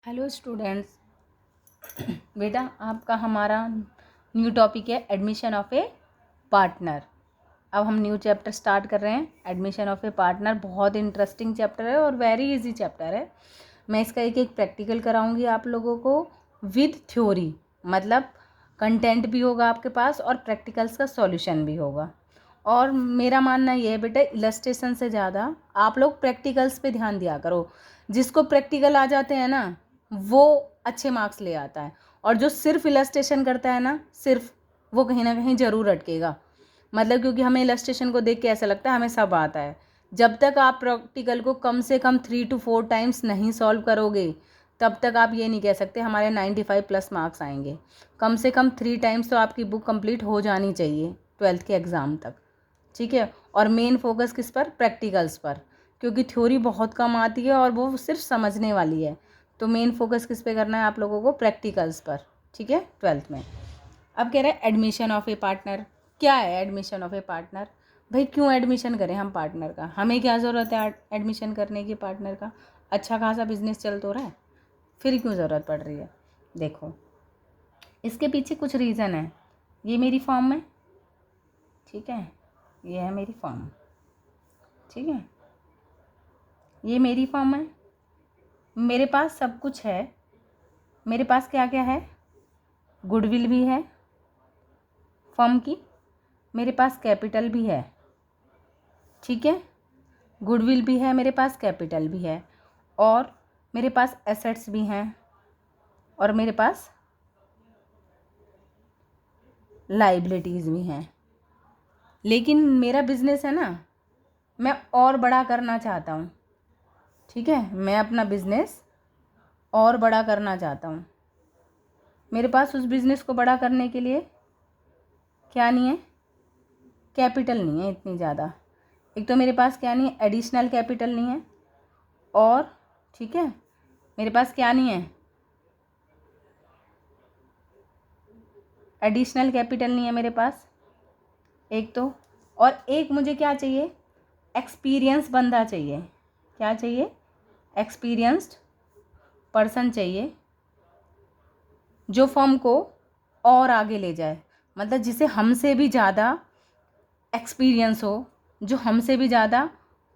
Hello students. बेटा आपका हमारा न्यू टॉपिक है एडमिशन ऑफ ए पार्टनर। अब हम न्यू चैप्टर स्टार्ट कर रहे हैं। एडमिशन ऑफ ए पार्टनर बहुत इंटरेस्टिंग चैप्टर है और वेरी इजी चैप्टर है। मैं इसका एक एक प्रैक्टिकल कराऊंगी आप लोगों को विद थ्योरी, मतलब कंटेंट भी होगा आपके पास और प्रैक्टिकल्स का सॉल्यूशन भी होगा। और मेरा मानना ये है बेटा, इलस्ट्रेशन से ज़्यादा आप लोग प्रैक्टिकल्स पे ध्यान दिया करो। जिसको प्रैक्टिकल आ जाते हैं ना वो अच्छे मार्क्स ले आता है, और जो सिर्फ इलस्ट्रेशन करता है ना सिर्फ, वो कहीं ना कहीं ज़रूर अटकेगा। मतलब क्योंकि हमें इलस्ट्रेशन को देख के ऐसा लगता है हमें सब आता है। जब तक आप प्रैक्टिकल को कम से कम 3 to 4 टाइम्स नहीं सॉल्व करोगे तब तक आप ये नहीं कह सकते हमारे 95 प्लस मार्क्स आएंगे। कम से कम 3 टाइम्स तो आपकी बुक कंप्लीट हो जानी चाहिए 12th के एग्ज़ाम तक, ठीक है। और मेन फोकस किस पर? प्रैक्टिकल्स पर, क्योंकि थ्योरी बहुत कम आती है और वो सिर्फ समझने वाली है। तो मेन फोकस किस पे करना है आप लोगों को? प्रैक्टिकल्स पर, ठीक है, 12th में। अब कह रहे हैं एडमिशन ऑफ ए पार्टनर। क्या है एडमिशन ऑफ ए पार्टनर? भाई क्यों एडमिशन करें हम पार्टनर का? हमें क्या ज़रूरत है एडमिशन करने की पार्टनर का? अच्छा खासा बिजनेस चल तो रहा है, फिर क्यों ज़रूरत पड़ रही है? देखो इसके पीछे कुछ रीज़न है। ये मेरी फॉर्म है, ठीक है, ये है मेरी फॉर्म, ठीक है, ये मेरी फॉर्म है। मेरे पास सब कुछ है। मेरे पास क्या क्या है? गुडविल भी है फर्म की, मेरे पास कैपिटल भी है, ठीक है। गुडविल भी है मेरे पास, कैपिटल भी है, और मेरे पास एसेट्स भी हैं, और मेरे पास लाइबिलिटीज़ भी हैं। लेकिन मेरा बिजनेस है ना, मैं और बड़ा करना चाहता हूँ, ठीक है। मैं अपना बिजनेस और बड़ा करना चाहता हूँ। मेरे पास उस बिज़नेस को बड़ा करने के लिए क्या नहीं है? कैपिटल नहीं है इतनी ज़्यादा। एक तो मेरे पास क्या नहीं है? एडिशनल कैपिटल नहीं है, और ठीक है मेरे पास क्या नहीं है? एडिशनल कैपिटल नहीं है मेरे पास, एक तो। और एक मुझे क्या चाहिए? एक्सपीरियंस बंदा चाहिए। क्या चाहिए? एक्सपीरियंस्ड पर्सन चाहिए, जो फर्म को और आगे ले जाए। मतलब जिसे हमसे भी ज़्यादा एक्सपीरियंस हो, जो हमसे भी ज़्यादा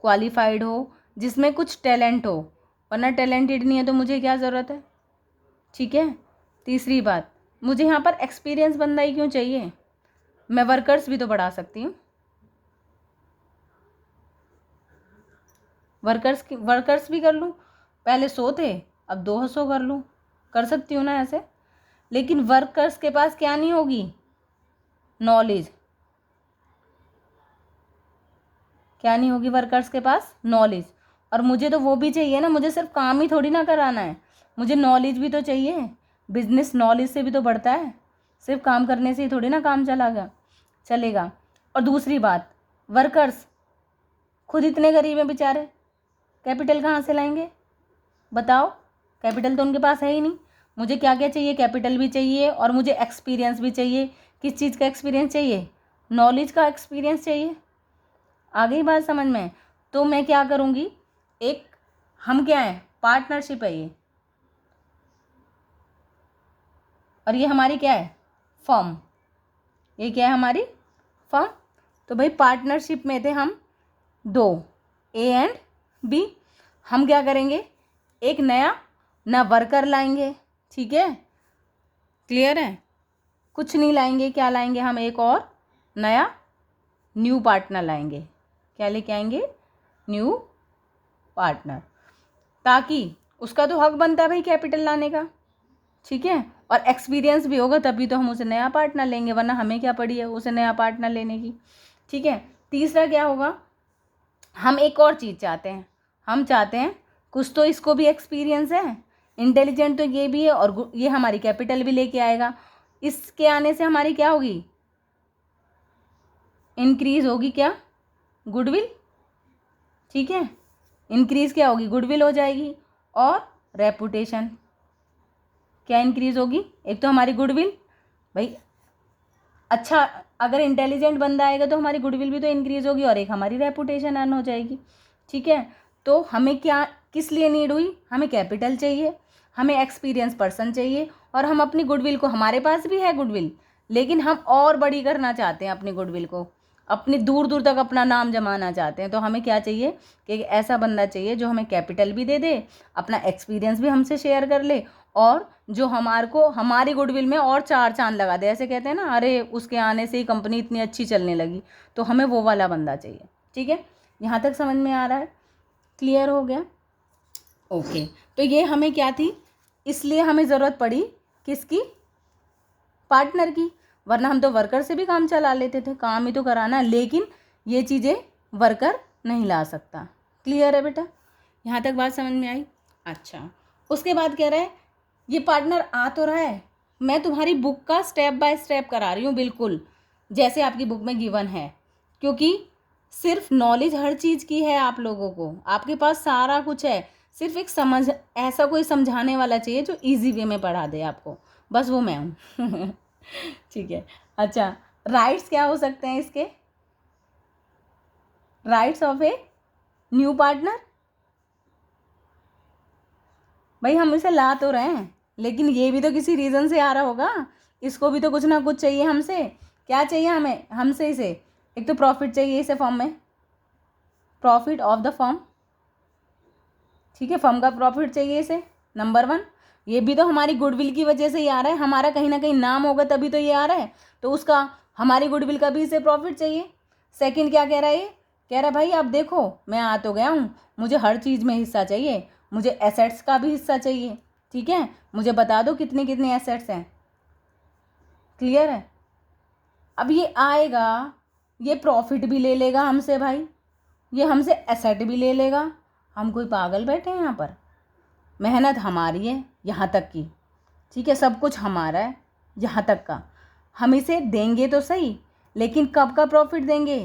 क्वालिफाइड हो, जिसमें कुछ टैलेंट हो। वरना टैलेंटेड नहीं है तो मुझे क्या ज़रूरत है, ठीक है। तीसरी बात, मुझे यहाँ पर एक्सपीरियंस बंदा ही क्यों चाहिए? मैं वर्कर्स भी तो बढ़ा सकती हूँ। वर्कर्स भी कर लूँ। पहले 100 थे, अब 200 कर लूँ, कर सकती हूँ ना ऐसे। लेकिन वर्कर्स के पास क्या नहीं होगी? नॉलेज। क्या नहीं होगी वर्कर्स के पास? नॉलेज। और मुझे तो वो भी चाहिए ना, मुझे सिर्फ काम ही थोड़ी ना कराना है, मुझे नॉलेज भी तो चाहिए। बिजनेस नॉलेज से भी तो बढ़ता है, सिर्फ काम करने से ही थोड़ी ना काम चलेगा। और दूसरी बात, वर्कर्स खुद इतने गरीब हैं बेचारे, कैपिटल कहाँ से लाएंगे बताओ? कैपिटल तो उनके पास है ही नहीं। मुझे क्या क्या चाहिए? कैपिटल भी चाहिए और मुझे एक्सपीरियंस भी चाहिए। किस चीज़ का एक्सपीरियंस चाहिए? नॉलेज का एक्सपीरियंस चाहिए। आ गई बात समझ में? तो मैं क्या करूँगी, एक, हम क्या है? पार्टनरशिप है ये, और ये हमारी क्या है? फर्म। ये क्या है? हमारी फर्म। तो भाई पार्टनरशिप में थे हम दो, ए एंड बी। हम क्या करेंगे? एक नया ना वर्कर लाएंगे, ठीक है, क्लियर है? कुछ नहीं लाएंगे। क्या लाएंगे हम? एक और नया न्यू पार्टनर लाएंगे। क्या लेके आएंगे? न्यू पार्टनर, ताकि उसका तो हक बनता है भाई कैपिटल लाने का, ठीक है। और एक्सपीरियंस भी होगा तभी तो हम उसे नया पार्टनर लेंगे, वरना हमें क्या पड़ी है उसे नया पार्टनर लेने की, ठीक है। तीसरा क्या होगा? हम एक और चीज़ चाहते हैं। हम चाहते हैं कुछ तो इसको भी एक्सपीरियंस है, इंटेलिजेंट तो ये भी है, और ये हमारी कैपिटल भी लेके आएगा। इसके आने से हमारी क्या होगी? इंक्रीज होगी क्या? गुडविल, ठीक है। इंक्रीज क्या होगी? गुडविल हो जाएगी। और रेपुटेशन क्या इंक्रीज होगी? एक तो हमारी गुडविल, भाई अच्छा अगर इंटेलिजेंट बंदा आएगा तो हमारी गुडविल भी तो इंक्रीज होगी, और एक हमारी रेपुटेशन अर्न हो जाएगी, ठीक है। तो हमें क्या, किस लिए नीड हुई? हमें कैपिटल चाहिए, हमें एक्सपीरियंस पर्सन चाहिए, और हम अपनी गुडविल को, हमारे पास भी है गुडविल, लेकिन हम और बड़ी करना चाहते हैं अपनी गुडविल को, अपनी दूर दूर तक अपना नाम जमाना चाहते हैं। तो हमें क्या चाहिए कि एक ऐसा बंदा चाहिए जो हमें कैपिटल भी दे दे, अपना एक्सपीरियंस भी हमसे शेयर कर ले, और जो हमारे को हमारी गुडविल में और चार चांद लगा दे। ऐसे कहते हैं ना, अरे उसके आने से ही कंपनी इतनी अच्छी चलने लगी। तो हमें वो वाला बंदा चाहिए। ठीक है, यहाँ तक समझ में आ रहा है? क्लियर हो गया? ओके। तो ये हमें क्या थी, इसलिए हमें ज़रूरत पड़ी किसकी? पार्टनर की। वरना हम तो वर्कर से भी काम चला लेते थे, काम ही तो कराना, लेकिन ये चीज़ें वर्कर नहीं ला सकता। क्लियर है बेटा? यहाँ तक बात समझ में आई? अच्छा, उसके बाद कह रहा है ये पार्टनर आ तो रहा है, मैं तुम्हारी बुक का स्टेप बाय स्टेप करा रही हूँ, बिल्कुल जैसे आपकी बुक में गिवन है, क्योंकि सिर्फ नॉलेज हर चीज़ की है आप लोगों को, आपके पास सारा कुछ है, सिर्फ एक समझ, ऐसा कोई समझाने वाला चाहिए जो इजी वे में पढ़ा दे आपको, बस वो मैं हूँ। ठीक है। अच्छा, राइट्स क्या हो सकते हैं इसके? Rights of a new partner. भाई हम इसे ला तो रहे हैं, लेकिन ये भी तो किसी रीज़न से आ रहा होगा, इसको भी तो कुछ ना कुछ चाहिए हमसे। क्या चाहिए हमें हमसे? इसे एक तो प्रॉफिट चाहिए इसे फर्म में, प्रॉफिट ऑफ द फर्म। ठीक है, फर्म का प्रॉफिट चाहिए इसे, नंबर 1। ये भी तो हमारी गुडविल की वजह से ही आ रहा है, हमारा कहीं ना कहीं नाम होगा तभी तो ये आ रहा है, तो उसका, हमारी गुडविल का भी इसे प्रॉफिट चाहिए। सेकंड क्या कह रहा है? ये कह रहा है भाई अब देखो मैं आ तो गया हूँ, मुझे हर चीज़ में हिस्सा चाहिए, मुझे एसेट्स का भी हिस्सा चाहिए। ठीक है, मुझे बता दो कितने कितने एसेट्स हैं। क्लियर है? अब ये आएगा, ये प्रॉफिट भी ले लेगा हमसे भाई, ये हमसे एसेट भी ले लेगा। हम कोई पागल बैठे हैं यहाँ पर? मेहनत हमारी है यहाँ तक की, ठीक है, सब कुछ हमारा है यहाँ तक का, हम इसे देंगे तो सही, लेकिन कब का प्रॉफिट देंगे,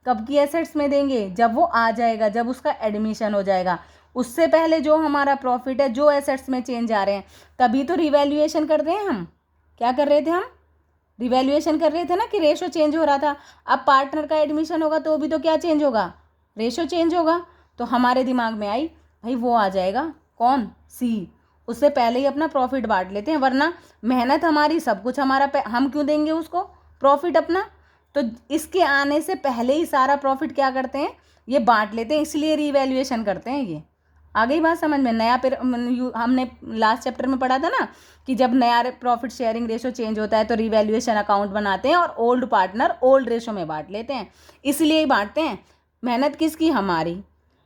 कब की एसेट्स में देंगे? जब वो आ जाएगा, जब उसका एडमिशन हो जाएगा। उससे पहले जो हमारा प्रॉफिट है, जो एसेट्स में चेंज आ रहे हैं, तभी तो रिवैल्यूएशन कर रहे हैं हम। क्या कर रहे थे हम? रिवैल्यूएशन कर रहे थे ना, कि रेशो चेंज हो रहा था। अब पार्टनर का एडमिशन होगा तो भी तो क्या चेंज होगा? रेशो चेंज होगा। तो हमारे दिमाग में आई भाई वो आ जाएगा, कौन? सी। उससे पहले ही अपना प्रॉफिट बांट लेते हैं, वरना मेहनत हमारी, सब कुछ हमारा, हम क्यों देंगे उसको प्रॉफिट अपना? तो इसके आने से पहले ही सारा प्रॉफिट क्या करते हैं, ये बांट लेते हैं, इसलिए रिवैल्यूएशन करते हैं। ये आ गई बात समझ में? नया हमने लास्ट चैप्टर में पढ़ा था ना कि जब नया प्रॉफिट शेयरिंग रेशो चेंज होता है तो रिवैल्यूएशन अकाउंट बनाते हैं और ओल्ड पार्टनर ओल्ड रेशो में बांट लेते हैं, इसलिए ही बांटते हैं। मेहनत किसकी? हमारी।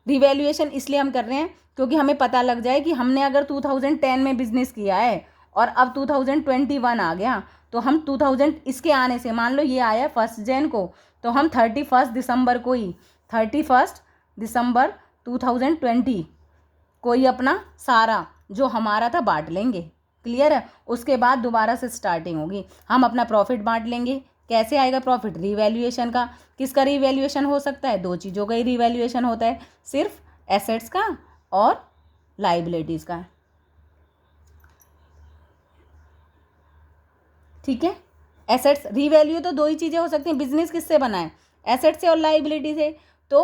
रिवैल्यूएशन इसलिए हम कर रहे हैं क्योंकि हमें पता लग जाए कि हमने अगर 2010 में बिजनेस किया है और अब 2021 आ गया, तो हम 2000 इसके आने से, मान लो ये आया 1 जनवरी को, तो हम 31 दिसंबर को ही, 31 दिसंबर 2020 कोई अपना सारा जो हमारा था बांट लेंगे। क्लियर है? उसके बाद दोबारा से स्टार्टिंग होगी, हम अपना प्रॉफिट बांट लेंगे। कैसे आएगा प्रॉफिट? रिवैल्यूएशन का। किसका रिवैल्यूएशन हो सकता है? 2 चीज़ों का ही रिवैल्यूएशन होता है, सिर्फ एसेट्स का और लाइबिलिटीज़ का। ठीक है, एसेट्स रिवैल्यू तो 2 ही चीज़ें हो सकती हैं। बिजनेस किससे बना है? एसेट से और लाइबिलिटी से। तो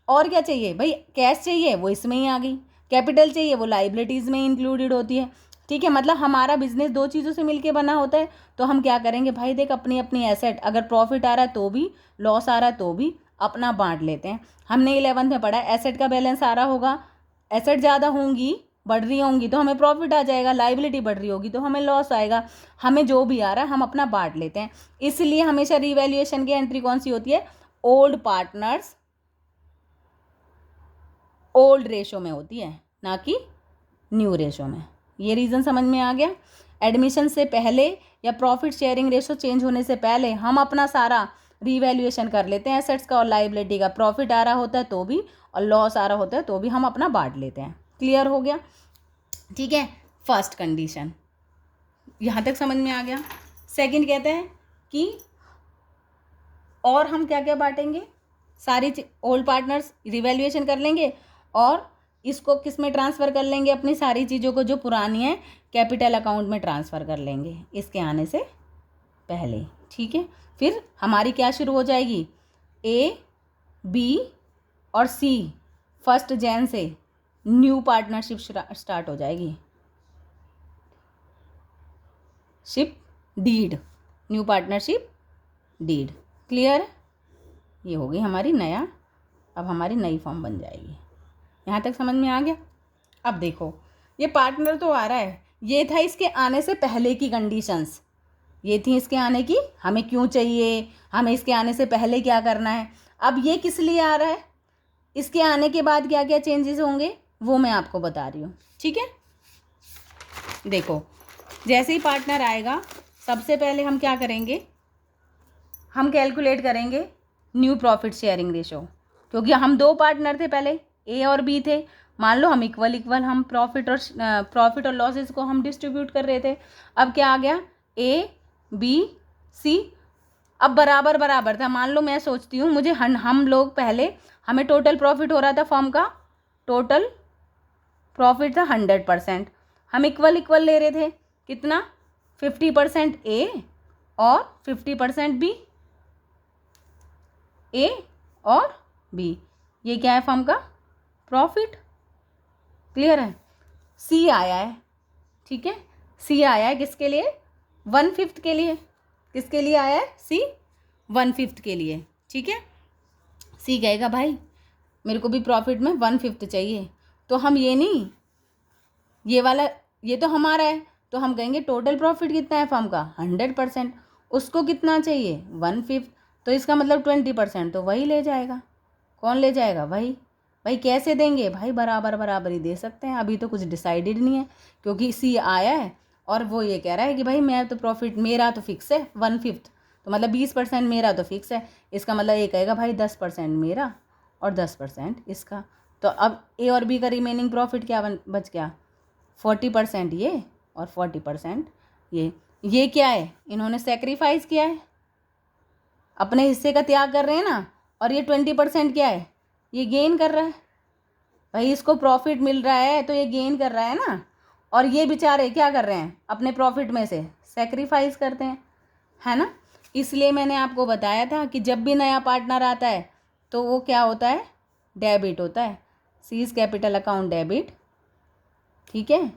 और क्या चाहिए भाई? कैश चाहिए, वो इसमें ही आ गई। कैपिटल चाहिए, वो लाइबिलिटीज़ में इंक्लूडेड होती है। ठीक है, मतलब हमारा बिजनेस 2 चीज़ों से मिलके बना होता है। तो हम क्या करेंगे भाई, देख अपनी अपनी एसेट, अगर प्रॉफिट आ रहा है तो भी, लॉस आ रहा है तो भी, अपना बांट लेते हैं। हमने 11th में पढ़ा है, एसेट का बैलेंस आ रहा होगा, एसेट ज़्यादा होंगी, बढ़ रही होंगी तो हमें प्रॉफिट आ जाएगा, लाइबिलिटी बढ़ रही होगी तो हमें लॉस आएगा। हमें जो भी आ रहा है हम अपना बांट लेते हैं। इसलिए हमेशा रिवैल्यूएशन की एंट्री कौन सी होती है? ओल्ड पार्टनर्स ओल्ड रेशो में होती है, ना कि न्यू रेशो में। ये रीज़न समझ में आ गया? एडमिशन से पहले या प्रॉफिट शेयरिंग रेशो चेंज होने से पहले हम अपना सारा रिवैल्यूएशन कर लेते हैं, एसेट्स का और लाइबिलिटी का। प्रॉफिट आ रहा होता है तो भी और लॉस आ रहा होता है तो भी हम अपना बांट लेते हैं। क्लियर हो गया? ठीक है, फर्स्ट कंडीशन यहाँ तक समझ में आ गया। सेकंड कहते हैं कि और हम क्या क्या बांटेंगे, सारी ओल्ड पार्टनर्स रिवैल्यूएशन कर लेंगे और इसको किस में ट्रांसफ़र कर लेंगे, अपनी सारी चीज़ों को जो पुरानी है कैपिटल अकाउंट में ट्रांसफ़र कर लेंगे इसके आने से पहले। ठीक है, फिर हमारी क्या शुरू हो जाएगी, ए बी और सी 1 जनवरी से न्यू पार्टनरशिप स्टार्ट हो जाएगी। Partnership deed, new partnership deed. Clear है? ये हो गई हमारी नया, अब हमारी नई फॉर्म बन जाएगी। यहाँ तक समझ में आ गया? अब देखो ये पार्टनर तो आ रहा है, ये था इसके आने से पहले की कंडीशंस, ये थी इसके आने की, हमें क्यों चाहिए, हमें इसके आने से पहले क्या करना है। अब ये किस लिए आ रहा है, इसके आने के बाद क्या क्या चेंजेस होंगे वो मैं आपको बता रही हूँ। ठीक है, देखो जैसे ही पार्टनर आएगा सबसे पहले हम क्या करेंगे, हम कैलकुलेट करेंगे न्यू प्रॉफिट शेयरिंग रेशो, क्योंकि हम दो पार्टनर थे पहले, ए और बी थे। मान लो हम इक्वल हम प्रॉफिट और लॉसेस को हम डिस्ट्रीब्यूट कर रहे थे। अब क्या आ गया, ए बी सी, अब बराबर बराबर था। मान लो मैं सोचती हूँ मुझे हम लोग पहले हमें टोटल प्रॉफिट हो रहा था, फर्म का टोटल प्रॉफिट था 100%, हम इक्वल ले रहे थे। कितना, 50% ए और 50% बी, ए और बी, ये क्या है फर्म का प्रॉफिट। क्लियर है? सी आया है, ठीक है, सी आया है किसके लिए, 1/5 के लिए। किसके लिए आया है सी, 1/5 के लिए। ठीक है, सी कहेगा भाई मेरे को भी प्रॉफिट में 1/5 चाहिए, तो हम ये नहीं, ये वाला ये तो हमारा है, तो हम कहेंगे टोटल प्रॉफिट कितना है फर्म का 100%, उसको कितना चाहिए 1/5, तो इसका मतलब 20%, तो वही ले जाएगा। कौन ले जाएगा, वही। भाई कैसे देंगे, भाई बराबर बराबर ही दे सकते हैं, अभी तो कुछ डिसाइडेड नहीं है, क्योंकि सी आया है और वो ये कह रहा है कि भाई मैं तो प्रॉफिट मेरा तो फिक्स है 1/5, तो मतलब 20% मेरा तो फिक्स है। इसका मतलब ये कहेगा भाई 10% मेरा और 10% इसका। तो अब ए और बी का रिमेनिंग प्रॉफिट क्या बच गया, 40% ये और 40% ये क्या है, इन्होंने सेक्रीफाइस किया है, अपने हिस्से का त्याग कर रहे हैं ना, और ये 20% क्या है, ये गेन कर रहा है। भाई इसको प्रॉफिट मिल रहा है तो ये गेन कर रहा है ना, और ये बेचारे क्या कर रहे हैं, अपने प्रॉफिट में से सेक्रीफाइस करते हैं, है ना। इसलिए मैंने आपको बताया था कि जब भी नया पार्टनर आता है तो वो क्या होता है, डेबिट होता है, सीज कैपिटल अकाउंट डेबिट। ठीक है,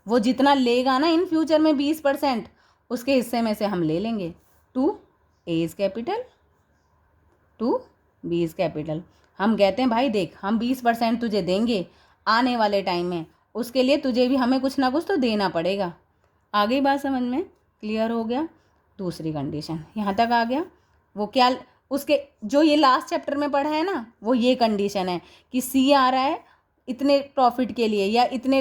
वो जितना लेगा ना इन फ्यूचर में 20%, उसके हिस्से में से हम ले लेंगे to A's capital to B's capital. हम कहते हैं भाई देख हम 20% तुझे देंगे आने वाले टाइम में, उसके लिए तुझे भी हमें कुछ ना कुछ तो देना पड़ेगा। आ गई बात समझ में, क्लियर हो गया। दूसरी कंडीशन यहाँ तक आ गया, वो क्या, उसके जो ये लास्ट चैप्टर में पढ़ा है ना, वो ये कंडीशन है कि सी आ रहा है इतने प्रॉफिट के लिए, या इतने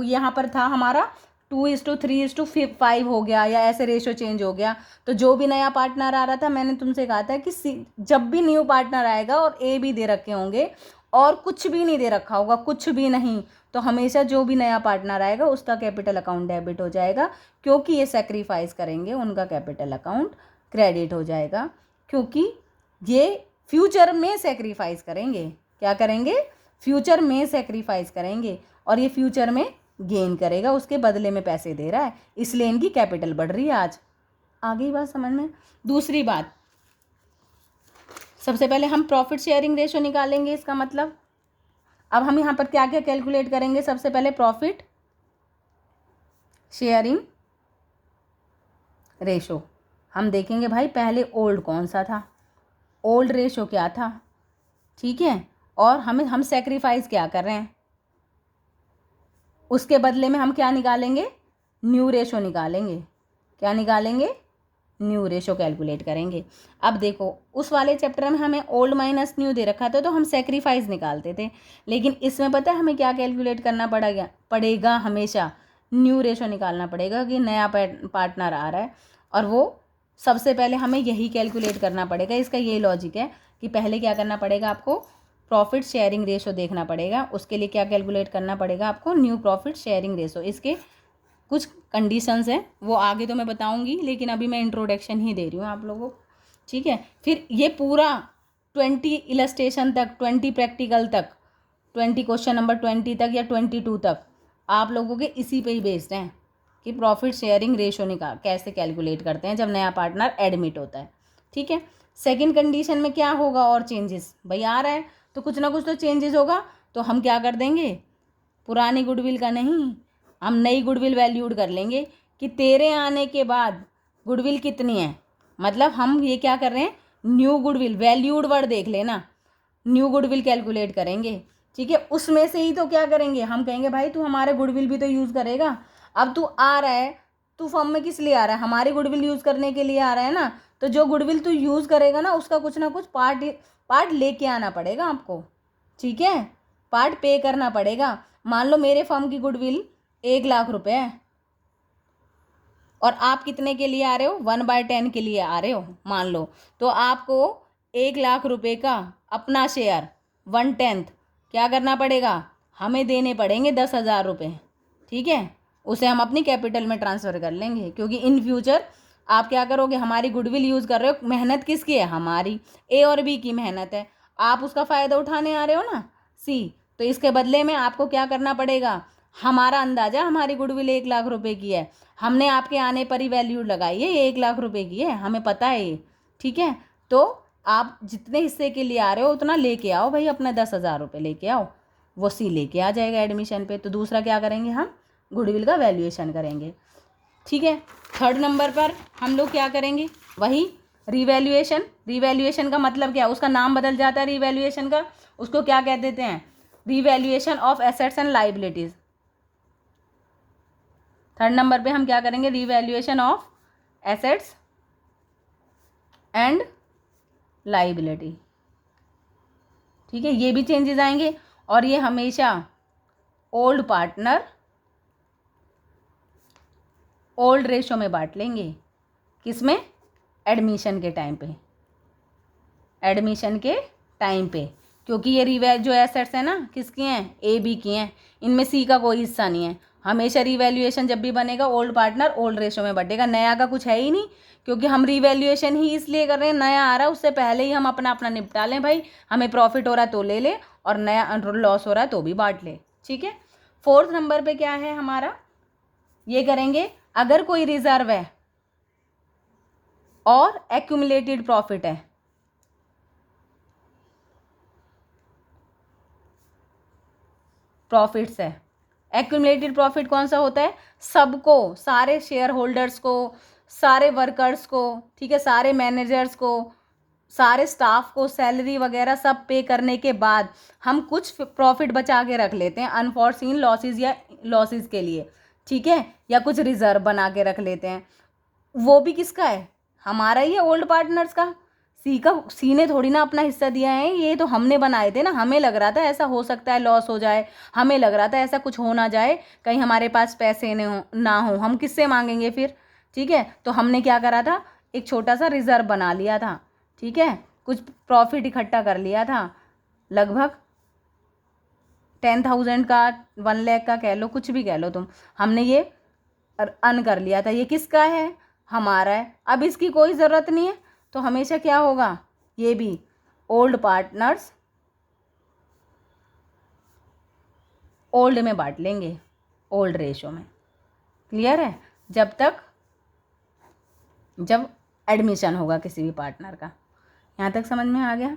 यहाँ पर था हमारा 2:3:5 हो गया, या ऐसे रेशो चेंज हो गया। तो जो भी नया पार्टनर आ रहा था, मैंने तुमसे कहा था कि जब भी न्यू पार्टनर आएगा और ए भी दे रखे होंगे और कुछ भी नहीं दे रखा होगा, कुछ भी नहीं, तो हमेशा जो भी नया पार्टनर आएगा उसका कैपिटल अकाउंट डेबिट हो जाएगा, क्योंकि ये सेक्रीफाइस करेंगे, उनका कैपिटल अकाउंट क्रेडिट हो जाएगा, क्योंकि ये फ्यूचर में सेक्रीफाइस करेंगे। क्या करेंगे, फ्यूचर में सेक्रीफाइस करेंगे, और ये फ्यूचर में गेन करेगा, उसके बदले में पैसे दे रहा है, इसलिए इनकी कैपिटल बढ़ रही है आज। आ गई बात समझ में। दूसरी बात, सबसे पहले हम प्रॉफिट शेयरिंग रेशो निकालेंगे। इसका मतलब अब हम यहाँ पर क्या क्या कैलकुलेट करेंगे, सबसे पहले प्रॉफिट शेयरिंग रेशो हम देखेंगे। भाई पहले ओल्ड कौन सा था, ओल्ड रेशो क्या था, ठीक है, और हम सेक्रीफाइस क्या कर रहे हैं, उसके बदले में हम क्या निकालेंगे, न्यू रेशो निकालेंगे। क्या निकालेंगे, न्यू रेशो कैलकुलेट करेंगे। अब देखो उस वाले चैप्टर में हमें ओल्ड माइनस न्यू दे रखा था, तो हम सेक्रीफाइस निकालते थे, लेकिन इसमें पता है हमें क्या कैलकुलेट करना पड़ेगा, हमेशा न्यू रेशो निकालना पड़ेगा, कि नया पार्टनर आ रहा है, और वो सबसे पहले हमें यही कैलकुलेट करना पड़ेगा। इसका ये लॉजिक है कि पहले क्या करना पड़ेगा, आपको प्रॉफिट शेयरिंग रेशो देखना पड़ेगा, उसके लिए क्या कैलकुलेट करना पड़ेगा आपको, न्यू प्रॉफिट शेयरिंग रेशो। इसके कुछ कंडीशंस हैं, वो आगे तो मैं बताऊंगी, लेकिन अभी मैं इंट्रोडक्शन ही दे रही हूँ आप लोगों को, ठीक है। फिर ये पूरा 20 इलस्ट्रेशन तक, 20 प्रैक्टिकल तक, 20 क्वेश्चन नंबर 20 तक या 22 तक आप लोगों के इसी पे ही बेस्ड हैं कि प्रॉफिट शेयरिंग रेशो कैसे कैलकुलेट करते हैं जब नया पार्टनर एडमिट होता है, ठीक है। सेकेंड कंडीशन में क्या होगा, और चेंजेस, भाई आ रहा है तो कुछ ना कुछ तो चेंजेस होगा, तो हम क्या कर देंगे, पुरानी गुडविल का नहीं, हम नई गुडविल वैल्यूड कर लेंगे, कि तेरे आने के बाद गुडविल कितनी है, मतलब हम ये क्या कर रहे हैं, न्यू गुडविल, वैल्यूड वर्ड देख लेना, न्यू गुडविल कैलकुलेट करेंगे, ठीक है। उसमें से ही तो क्या करेंगे, हम कहेंगे भाई तू हमारे गुडविल भी तो यूज़ करेगा। अब तू आ रहा है, तू फर्म में किस लिए आ रहा है, हमारी गुडविल यूज़ करने के लिए आ रहा है ना, तो जो गुडविल तू यूज़ करेगा ना उसका कुछ ना कुछ पार्ट लेके आना पड़ेगा आपको, ठीक है, पार्ट पे करना पड़ेगा। मान लो मेरे फर्म की गुडविल 1 लाख रुपए है और आप कितने के लिए आ रहे हो, 1/10 के लिए आ रहे हो मान लो, तो आपको 1 लाख रुपए का अपना शेयर 1/10 क्या करना पड़ेगा, हमें देने पड़ेंगे 10,000 रुपये, ठीक है। उसे हम अपनी कैपिटल में ट्रांसफ़र कर लेंगे, क्योंकि इन फ्यूचर आप क्या करोगे, हमारी गुडविल यूज़ कर रहे हो, मेहनत किसकी है, हमारी, ए और बी की मेहनत है, आप उसका फ़ायदा उठाने आ रहे हो ना, सी, तो इसके बदले में आपको क्या करना पड़ेगा, हमारा अंदाज़ा हमारी गुडविल 1 लाख रुपए की है, हमने आपके आने पर ही वैल्यू लगाई है, ये 1 लाख रुपए की है, हमें पता है ये, ठीक है। तो आप जितने हिस्से के लिए आ रहे हो उतना लेके आओ भाई, अपना 10,000 रुपये लेके आओ, वो सी लेके आ जाएगा एडमिशन पे। तो दूसरा क्या करेंगे, हम गुडविल का वैल्यूएशन करेंगे, ठीक है। थर्ड नंबर पर हम लोग क्या करेंगे, वही रिवैल्यूएशन। रिवैल्यूएशन का मतलब क्या है, उसका नाम बदल जाता है रिवैल्यूएशन का, उसको क्या कह देते हैं, revaluation of assets and liabilities. Third number पे हम क्या करेंगे, revaluation of assets and liability, ठीक है। ये भी चेंजेस आएंगे और ये हमेशा ओल्ड पार्टनर ओल्ड रेशो में बांट लेंगे, किसमें, एडमिशन के टाइम पे, एडमिशन के टाइम पे, क्योंकि ये जो एसेट्स हैं ना किसकी हैं, ए बी की हैं, इनमें सी का कोई हिस्सा नहीं है। हमेशा रिवैल्यूएशन जब भी बनेगा ओल्ड पार्टनर ओल्ड रेशो में बटेगा, नया का कुछ है ही नहीं, क्योंकि हम रिवैल्यूएशन ही इसलिए कर रहे हैं, नया आ रहा है उससे पहले ही हम अपना अपना निपटा लें भाई, हमें प्रॉफिट हो रहा है तो ले ले और नया लॉस हो रहा है तो भी बांट ले, ठीक है। फोर्थ नंबर पे क्या है हमारा, ये करेंगे अगर कोई रिजर्व है और एक्यूमुलेटेड प्रॉफिट है, प्रॉफिट्स है, एक्यूमुलेटेड प्रॉफिट कौन सा होता है, सबको, सारे शेयर होल्डर्स को, सारे वर्कर्स को, ठीक है, सारे मैनेजर्स को, सारे स्टाफ को सैलरी वगैरह सब पे करने के बाद हम कुछ प्रॉफिट बचा के रख लेते हैं अनफॉर्सीन लॉसेस या लॉसेस के लिए, ठीक है, या कुछ रिजर्व बना के रख लेते हैं, वो भी किसका है, हमारा ही है, ओल्ड पार्टनर्स का। सी ने थोड़ी ना अपना हिस्सा दिया है, ये तो हमने बनाए थे ना, हमें लग रहा था ऐसा हो सकता है लॉस हो जाए, हमें लग रहा था ऐसा कुछ हो ना जाए, कहीं हमारे पास पैसे ना हो, हम किससे मांगेंगे फिर, ठीक है। तो हमने क्या करा था, एक छोटा सा रिजर्व बना लिया था, ठीक है, कुछ प्रॉफिट इकट्ठा कर लिया था, लगभग 10,000 का, 1 लाख का कह लो, कुछ भी कह लो तुम, हमने ये अर्न कर लिया था, ये किसका है, हमारा है। अब इसकी कोई ज़रूरत नहीं है, तो हमेशा क्या होगा, ये भी ओल्ड पार्टनर्स ओल्ड में बांट लेंगे, ओल्ड रेशो में, क्लियर है, जब एडमिशन होगा किसी भी पार्टनर का। यहाँ तक समझ में आ गया।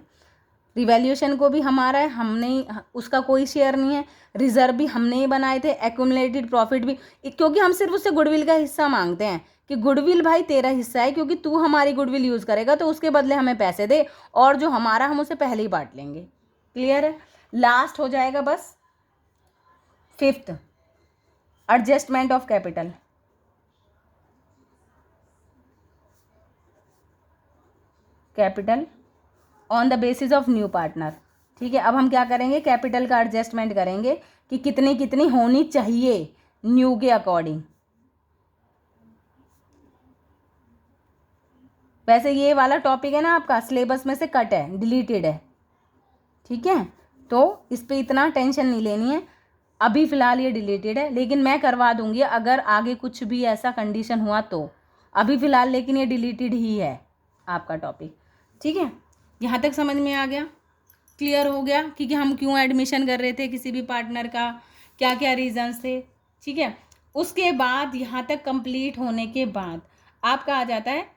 रिवैल्यूएशन को भी हमारा है, हमने, उसका कोई शेयर नहीं है, रिजर्व भी हमने ही बनाए थे, एक्यूमुलेटेड प्रॉफिट भी, क्योंकि हम सिर्फ उससे गुडविल का हिस्सा मांगते हैं कि गुडविल भाई तेरा हिस्सा है, क्योंकि तू हमारी गुडविल यूज़ करेगा तो उसके बदले हमें पैसे दे, और जो हमारा हम उसे पहले ही बांट लेंगे, क्लियर है। लास्ट हो जाएगा बस fifth, adjustment of capital. Capital on the basis of new partner, ठीक है। अब हम क्या करेंगे, कैपिटल का एडजस्टमेंट करेंगे कि कितनी कितनी होनी चाहिए न्यू के अकॉर्डिंग। वैसे ये वाला टॉपिक है ना आपका सिलेबस में से कट है, डिलीटेड है, ठीक है, तो इस पर इतना टेंशन नहीं लेनी है, अभी फ़िलहाल ये डिलीटेड है, लेकिन मैं करवा दूंगी अगर आगे कुछ भी ऐसा कंडीशन हुआ तो, अभी फ़िलहाल लेकिन ये डिलीटेड ही है आपका टॉपिक, ठीक है। यहाँ तक समझ में आ गया, क्लियर हो गया कि हम क्यों एडमिशन कर रहे थे किसी भी पार्टनर का, क्या क्या रीजंस थे, ठीक है। उसके बाद यहाँ तक कंप्लीट होने के बाद आपका आ जाता है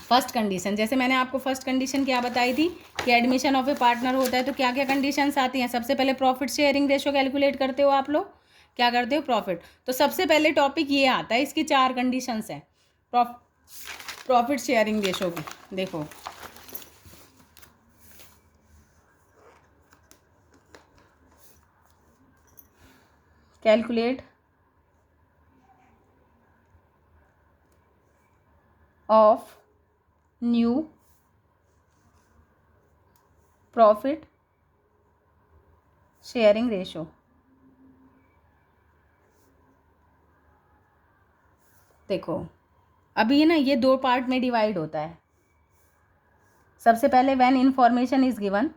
फर्स्ट कंडीशन। जैसे मैंने आपको फर्स्ट कंडीशन क्या बताई थी कि एडमिशन ऑफ ए पार्टनर होता है तो क्या क्या कंडीशंस आती हैं। सबसे पहले प्रॉफिट शेयरिंग रेशो कैलकुलेट करते हो आप लोग, क्या करते हो, प्रॉफिट। तो सबसे पहले टॉपिक ये आता है, इसकी 4 कंडीशंस हैं प्रॉफिट शेयरिंग रेशो की। देखो calculate of new profit sharing ratio. देखो अभी ये ना, ये 2 पार्ट में डिवाइड होता है। सबसे पहले when information is given,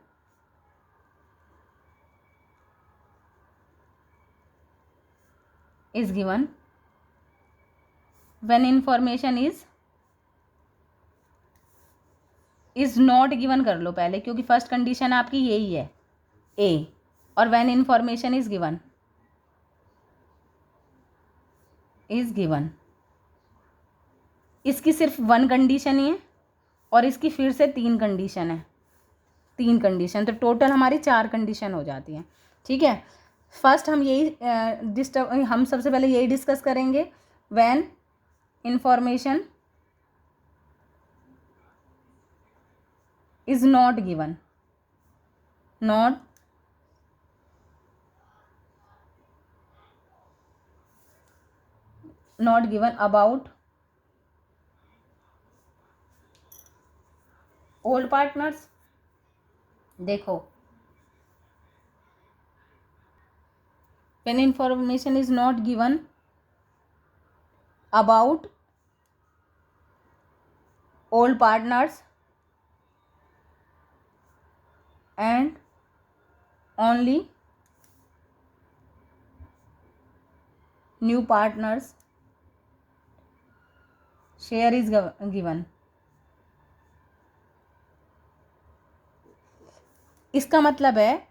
when information is not given कर लो पहले, क्योंकि फर्स्ट कंडीशन आपकी यही है ए। और व्हेन इंफॉर्मेशन इज गिवन, इसकी सिर्फ 1 कंडीशन ही है और इसकी फिर से 3 कंडीशन है, 3 कंडीशन, तो टोटल हमारी 4 कंडीशन हो जाती हैं। ठीक है, फर्स्ट हम हम सबसे पहले यही डिस्कस करेंगे, when information is not given, not given about old partners। देखो when information is not given about old partners and only new partners share is given। इसका मतलब है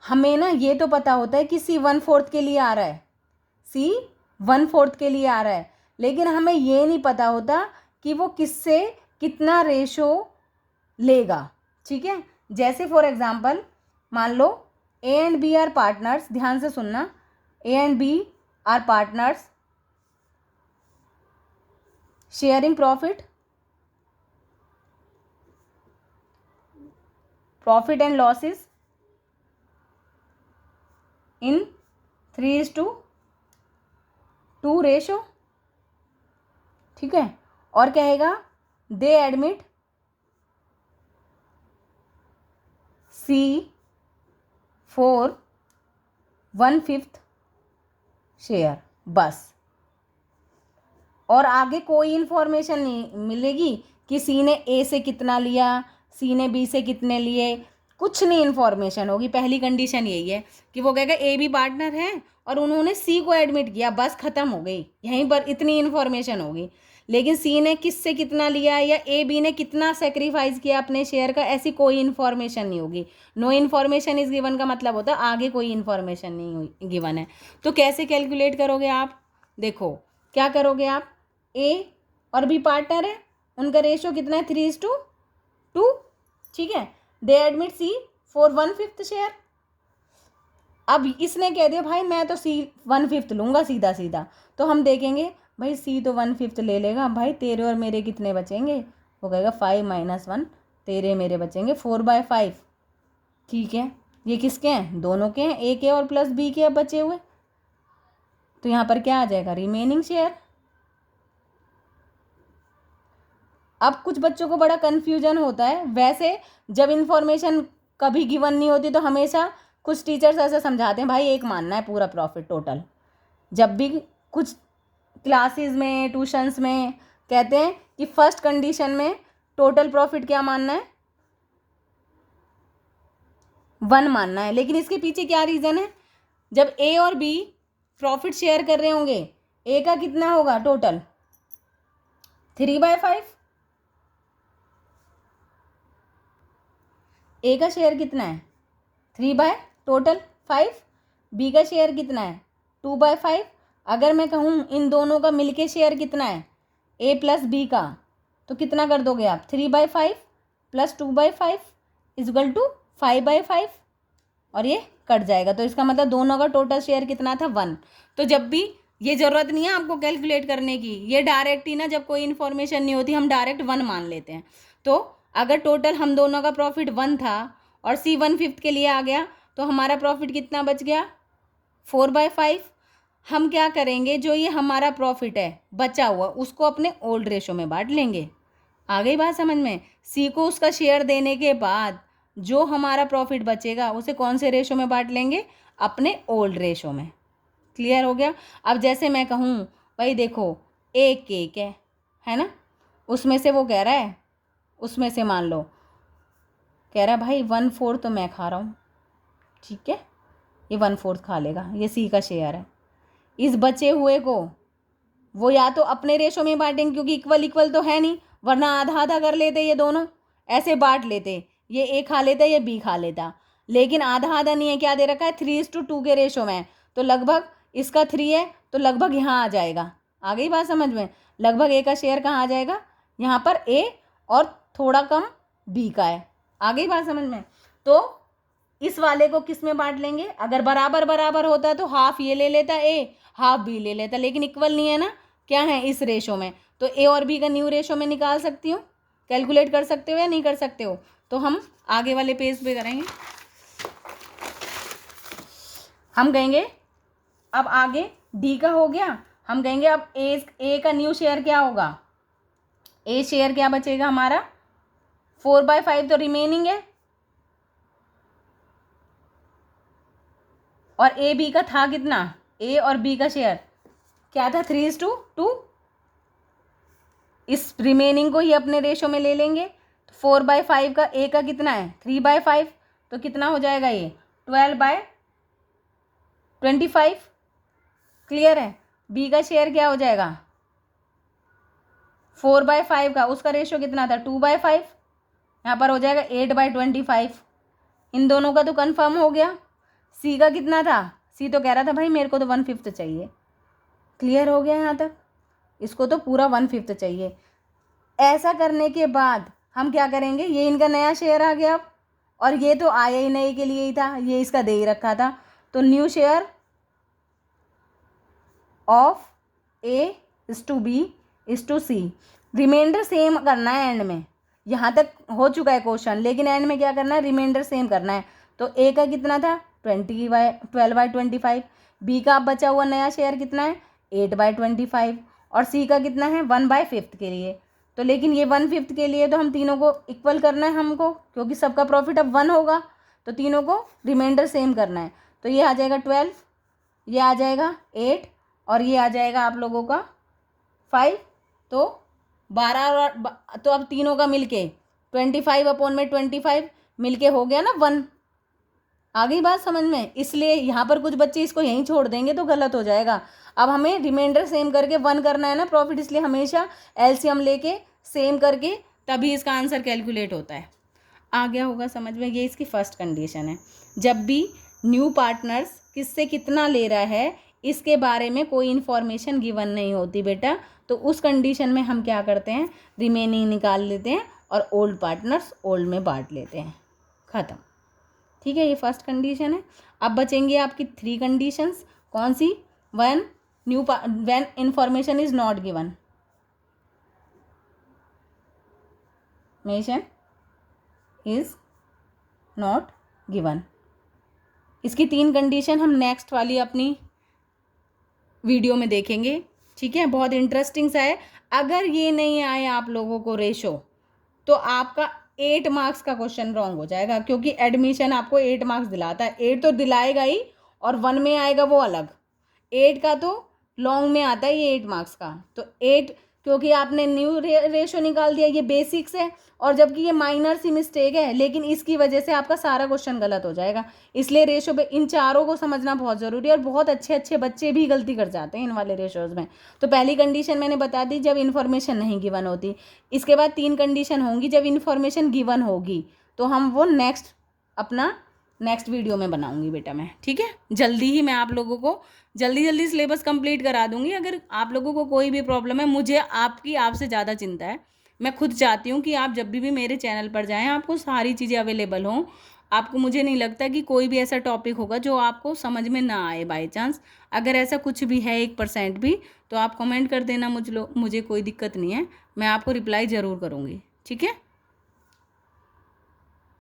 हमें ना ये तो पता होता है कि सी 1/4 के लिए आ रहा है, सी 1/4 के लिए आ रहा है, लेकिन हमें ये नहीं पता होता कि वो किससे कितना रेशो लेगा। ठीक है, जैसे फॉर एग्जांपल मान लो A and B are partners, ध्यान से सुनना, A and B are partners sharing profit and losses in 3:2 ratio. ठीक है, और कहेगा they admit C for 1/5 share, बस। और आगे कोई इन्फॉर्मेशन नहीं मिलेगी कि सी ने ए से कितना लिया, सी ने बी से कितने लिए, कुछ नहीं इन्फॉर्मेशन होगी। पहली कंडीशन यही है कि वो कहेगा ए बी पार्टनर है और उन्होंने सी को एडमिट किया, बस ख़त्म हो गई, यहीं पर इतनी इन्फॉर्मेशन होगी। लेकिन सी ने किससे कितना लिया या ए बी ने कितना सेक्रीफाइस किया अपने शेयर का, ऐसी कोई इन्फॉर्मेशन नहीं होगी। नो इन्फॉर्मेशन इज़ गिवन का मतलब होता है आगे कोई इन्फॉर्मेशन नहीं गिवन है। तो कैसे कैलकुलेट करोगे आप, देखो क्या करोगे आप, ए और बी पार्टनर है, उनका रेशो कितना है 3:2। ठीक है, they admit C for 1/5 share. अब इसने कह दिया भाई मैं तो सी 1/5 लूँगा सीधा सीधा, तो हम देखेंगे भाई सी तो 1/5 ले लेगा, भाई तेरे और मेरे कितने बचेंगे, वो कहेगा 5 - 1, तेरे मेरे बचेंगे 4/5। ठीक है, ये किसके हैं, दोनों के हैं, ए के और प्लस बी के अब बचे हुए, तो यहाँ पर क्या आ जाएगा, रिमेनिंग शेयर। अब कुछ बच्चों को बड़ा कन्फ्यूजन होता है, वैसे जब इन्फॉर्मेशन कभी गिवन नहीं होती तो हमेशा कुछ टीचर्स ऐसे समझाते हैं भाई एक मानना है पूरा प्रॉफिट टोटल। जब भी कुछ क्लासेस में ट्यूशन्स में कहते हैं कि फर्स्ट कंडीशन में टोटल प्रॉफिट क्या मानना है, 1 मानना है। लेकिन इसके पीछे क्या रीज़न है, जब ए और बी प्रॉफिट शेयर कर रहे होंगे, ए का कितना होगा टोटल 3/5, ए का शेयर कितना है 3/5, बी का शेयर कितना है 2/5। अगर मैं कहूँ इन दोनों का मिलके शेयर कितना है ए प्लस बी का, तो कितना कर दोगे आप, 3/5 + 2/5 = 5/5, और ये कट जाएगा। तो इसका मतलब दोनों का टोटल शेयर कितना था 1। तो जब भी ये ज़रूरत नहीं है आपको कैलकुलेट करने की, ये डायरेक्ट ही ना, जब कोई इन्फॉर्मेशन नहीं होती हम डायरेक्ट 1 मान लेते हैं। तो अगर टोटल हम दोनों का प्रॉफिट 1 था और C 1/5 के लिए आ गया तो हमारा प्रॉफिट कितना बच गया 4/5। हम क्या करेंगे, जो ये हमारा प्रॉफिट है बचा हुआ उसको अपने ओल्ड रेशो में बांट लेंगे। आ गई बात समझ में। C को उसका शेयर देने के बाद जो हमारा प्रॉफिट बचेगा उसे कौन से रेशो में बांट लेंगे, अपने ओल्ड रेशो में। क्लियर हो गया। अब जैसे मैं कहूँ भाई देखो एक केक है ना, उसमें से वो कह रहा है, उसमें से मान लो कह रहा है भाई 1/4 तो मैं खा रहा हूँ, ठीक है, ये 1/4 खा लेगा, ये C का शेयर है। इस बचे हुए को वो या तो अपने रेशो में बांटेंगे क्योंकि इक्वल इक्वल तो है नहीं, वरना आधा आधा कर लेते, ये दोनों ऐसे बांट लेते, ये A खा लेता ये B खा लेता। लेकिन आधा आधा नहीं है, क्या दे रखा है 3:2 के रेशो में, तो लगभग इसका 3 है तो लगभग यहाँ आ जाएगा। आ गई बात समझ में। लगभग A का शेयर कहाँ आ जाएगा, यहाँ पर A और थोड़ा कम B का है। आ गई बात समझ में। तो इस वाले को किस में बांट लेंगे, अगर बराबर बराबर होता तो हाफ ये ले लेता A, हाफ B ले लेता, लेकिन इक्वल नहीं है ना, क्या है इस रेशो में, तो A और B का न्यू रेशो में निकाल सकती हूँ। कैलकुलेट कर सकते हो या नहीं कर सकते हो, तो हम आगे वाले पेज पे करेंगे। हम कहेंगे अब आगे D का हो गया, हम कहेंगे अब A का न्यू शेयर क्या होगा, A शेयर क्या बचेगा हमारा 4/5 तो रिमेनिंग है, और A B का था कितना, A और B का शेयर क्या था 3:2। इस रिमेनिंग को ही अपने रेशो में ले लेंगे। तो 4/5 का A का कितना है 3/5, तो कितना हो जाएगा ये 12/25। क्लियर है। B का शेयर क्या हो जाएगा 4/5 का, उसका रेशो कितना था 2/5, यहाँ पर हो जाएगा 8/25। इन दोनों का तो कंफर्म हो गया। C का कितना था, C तो कह रहा था भाई मेरे को तो 1/5 चाहिए। क्लियर हो गया यहाँ तक, इसको तो पूरा 1/5 चाहिए। ऐसा करने के बाद हम क्या करेंगे, ये इनका नया शेयर आ गया अब, और ये तो आया ही नहीं के लिए ही था, ये इसका दे ही रखा था, तो new share of A is to B is to C। Remainder same करना है एंड में, यहाँ तक हो चुका है क्वेश्चन, लेकिन एंड में क्या करना है, रिमाइंडर सेम करना है। तो A का कितना था 12/25, B का बचा हुआ नया शेयर कितना है 8/25, और C का कितना है 1/5 के लिए। तो लेकिन ये 1/5 के लिए तो हम तीनों को इक्वल करना है हमको, क्योंकि सबका प्रॉफिट अब 1 होगा, तो तीनों को रिमाइंडर सेम करना है। तो ये आ जाएगा 12, ये आ जाएगा 8, और ये आ जाएगा आप लोगों का 5, तो 12, और तो अब तीनों का मिलके 25/25 मिलके हो गया ना 1। आ गई बात समझ में। इसलिए यहाँ पर कुछ बच्चे इसको यहीं छोड़ देंगे तो गलत हो जाएगा। अब हमें रिमाइंडर सेम करके 1 करना है ना प्रॉफिट, इसलिए हमेशा एलसीएम लेके सेम करके तभी इसका आंसर कैलकुलेट होता है। आ गया होगा समझ में। ये इसकी फर्स्ट कंडीशन है। जब भी न्यू पार्टनर्स किससे कितना ले रहा है इसके बारे में कोई इन्फॉर्मेशन गिवन नहीं होती बेटा, तो उस कंडीशन में हम क्या करते हैं, रिमेनिंग निकाल लेते हैं और ओल्ड पार्टनर्स ओल्ड में बांट लेते हैं। ख़त्म। ठीक है, ये फर्स्ट कंडीशन है। अब बचेंगी आपकी 3 कंडीशंस। कौन सी, when information is not given, mention is not given. इसकी 3 कंडीशन हम नेक्स्ट वाली अपनी वीडियो में देखेंगे। ठीक है, बहुत इंटरेस्टिंग सा है। अगर ये नहीं आए आप लोगों को रेशो, तो आपका 8 मार्क्स का क्वेश्चन रॉन्ग हो जाएगा, क्योंकि एडमिशन आपको 8 मार्क्स दिलाता है। 8 तो दिलाएगा ही, और 1 में आएगा वो अलग। 8 का तो लॉन्ग में आता है ये 8 मार्क्स का। तो 8 क्योंकि आपने न्यू रेशो निकाल दिया, ये बेसिक्स है, और जबकि ये माइनर सी मिस्टेक है, लेकिन इसकी वजह से आपका सारा क्वेश्चन गलत हो जाएगा। इसलिए रेशो पे इन चारों को समझना बहुत ज़रूरी है, और बहुत अच्छे अच्छे बच्चे भी गलती कर जाते हैं इन वाले रेशोज़ में। तो पहली कंडीशन मैंने बता दी, जब इन्फॉर्मेशन नहीं गिवन होती। इसके बाद 3 कंडीशन होंगी जब इन्फॉर्मेशन गिवन होगी, तो हम वो नेक्स्ट वीडियो में बनाऊंगी बेटा मैं। ठीक है, जल्दी ही मैं आप लोगों को जल्दी सिलेबस कंप्लीट करा दूंगी। अगर आप लोगों को कोई भी प्रॉब्लम है, मुझे आपसे ज़्यादा चिंता है। मैं खुद चाहती हूँ कि आप जब भी मेरे चैनल पर जाएं आपको सारी चीज़ें अवेलेबल हों, आपको, मुझे नहीं लगता कि कोई भी ऐसा टॉपिक होगा जो आपको समझ में ना आए बाय चांस। अगर ऐसा कुछ भी है 1% भी, तो आप कमेंट कर देना मुझे कोई दिक्कत नहीं है, मैं आपको रिप्लाई ज़रूर करूँगी। ठीक है।